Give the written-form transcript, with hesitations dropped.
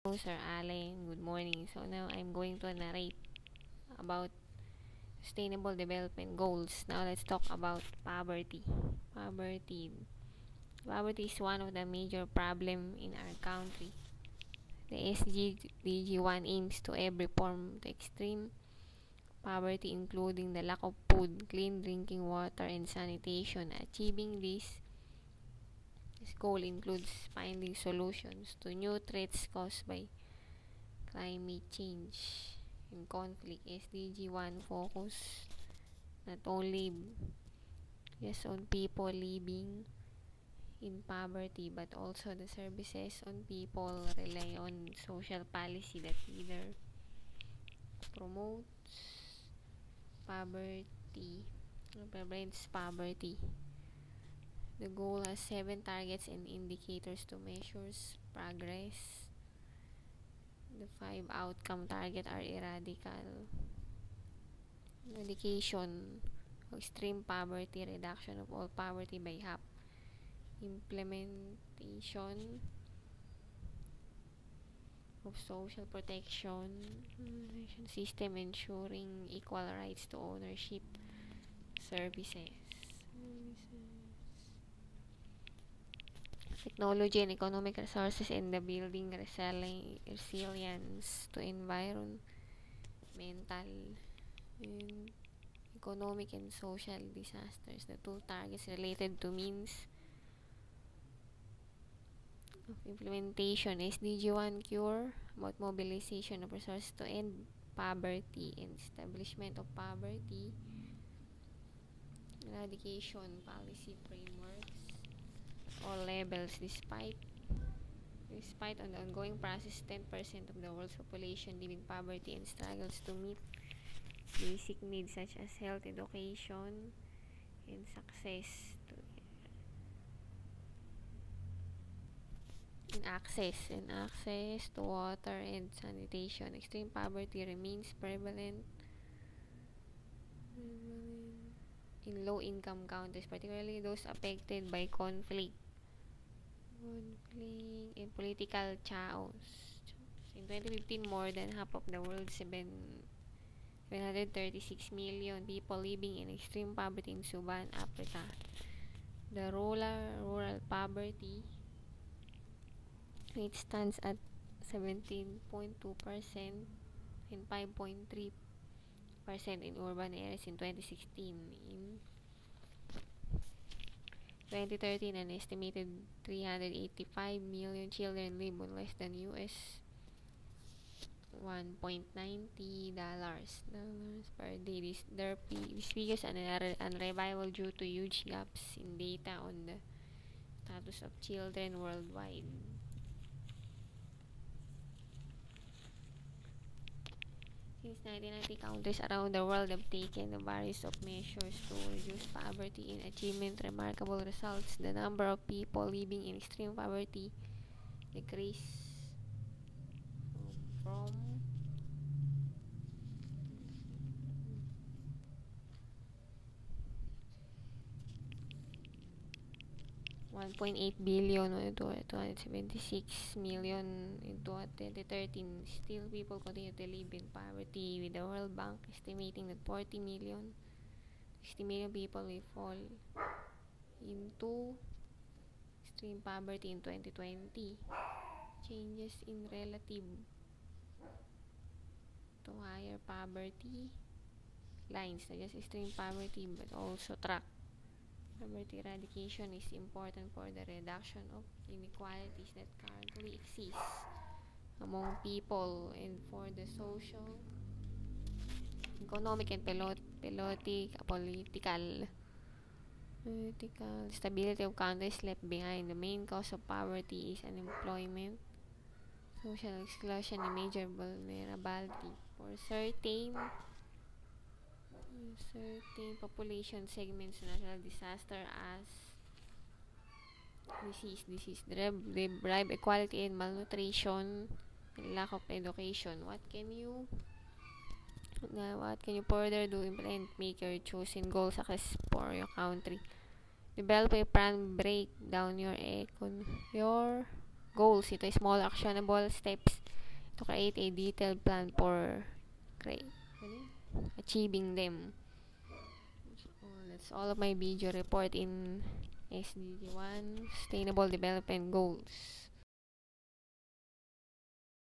Hello, Sir Allen. Good morning. So now I'm going to narrate about Sustainable Development Goals. Now let's talk about poverty. Poverty. Poverty is one of the major problem in our country. The SDG 1 aims to every form to extreme poverty, including the lack of food, clean drinking water, and sanitation. Achieving this goal includes finding solutions to new threats caused by climate change and conflict. SDG 1 focus not only just on people living in poverty but also the services on people rely on social policy that either promotes poverty or prevents poverty. The goal has 7 targets and indicators to measure progress. The 5 outcome target are eradication of extreme poverty, reduction of all poverty by half, implementation of social protection system ensuring equal rights to ownership, services, technology and economic resources, and the building resilience to environmental and economic and social disasters. The 2 targets related to means of implementation. SDG 1 cure about mobilization of resources to end poverty and establishment of poverty eradication policy frameworks all levels. Despite on the ongoing process, 10% of the world's population live in poverty and struggles to meet basic needs such as health, education, and access to water and sanitation. Extreme poverty remains prevalent in low-income countries, particularly those affected by conflict and political chaos. In 2015, more than half of the world's 736 million people living in extreme poverty in Sudan, Africa. The rural poverty rate stands at 17.2% and 5.3% in urban areas in 2016. In 2013, an estimated 385 million children live on less than US $1.90 per day. These figures are unreliable due to huge gaps in data on the status of children worldwide. Since 1990, countries around the world have taken a variety of measures to reduce poverty and achievement remarkable results. The number of people living in extreme poverty decreased from 1.8 billion to 276 million in 2013. Still, people continue to live in poverty, with the World Bank estimating that 60 million people will fall into extreme poverty in 2020. Changes in relative to higher poverty lines, not just extreme poverty but also track. Poverty eradication is important for the reduction of inequalities that currently exist among people and for the social, economic, and political stability of countries left behind. The main cause of poverty is unemployment, social exclusion, and major vulnerability for certain population segments. Natural disaster as disease, drive equality and malnutrition, and lack of education. What can you further do? Implement, make your chosen goal success for your country. Develop a plan, break down your goals into small actionable steps to create a detailed plan for achieving them. So that's all of my video report in SDG 1 Sustainable Development Goals.